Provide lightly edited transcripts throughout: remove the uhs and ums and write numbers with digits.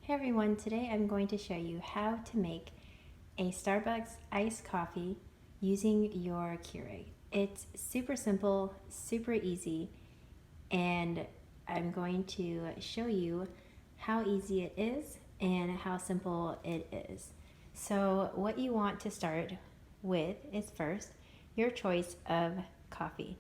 Hey everyone, today I'm going to show you how to make a Starbucks iced coffee using your Keurig. It's super simple, super easy, and I'm going to show you how easy it is and how simple it is. So what you want to start with is first your choice of coffee.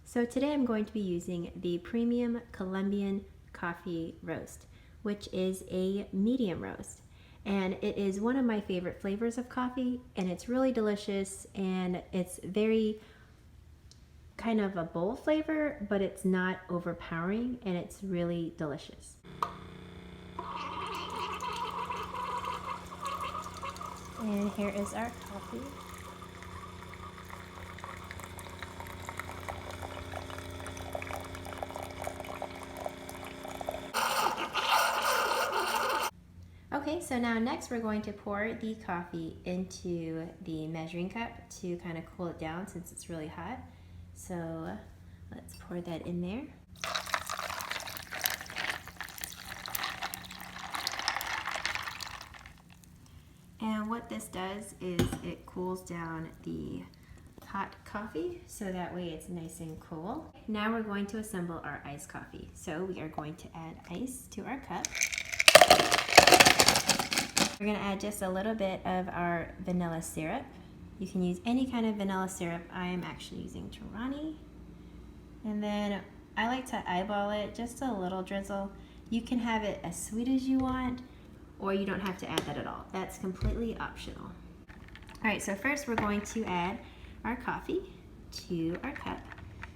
So today I'm going to be using the premium Colombian coffee roast, which is a medium roast. And it is one of my favorite flavors of coffee, and it's really delicious, and it's very kind of a bold flavor, but it's not overpowering, and it's really delicious. And here is our coffee. Okay, so now next we're going to pour the coffee into the measuring cup to kind of cool it down since it's really hot. So let's pour that in there. And what this does is it cools down the hot coffee so that way it's nice and cool. Now we're going to assemble our iced coffee. So we are going to add ice to our cup. We're going to add just a little bit of our vanilla syrup. You can use any kind of vanilla syrup. I am actually using Torani. And then I like to eyeball it, just a little drizzle. You can have it as sweet as you want, or you don't have to add that at all. That's completely optional. All right, so first we're going to add our coffee to our cup.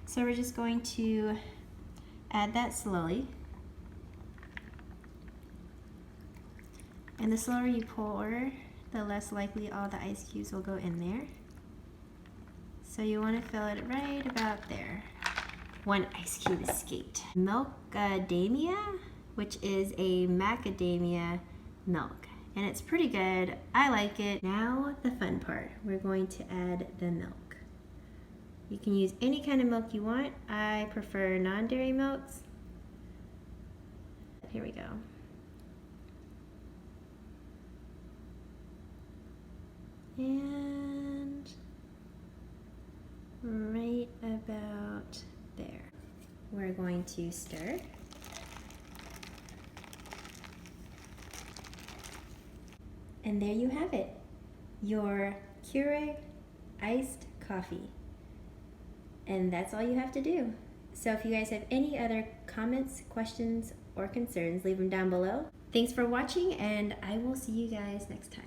So we're just going to add that slowly. And the slower you pour, the less likely all the ice cubes will go in there. So you want to fill it right about there. One ice cube escaped. Milkadamia, which is a macadamia milk. And it's pretty good. I like it. Now the fun part. We're going to add the milk. You can use any kind of milk you want. I prefer non-dairy milks. Here we go. And right about there. We're going to stir. And there you have it, your Keurig iced coffee. And that's all you have to do. So if you guys have any other comments, questions, or concerns, leave them down below. Thanks for watching, and I will see you guys next time.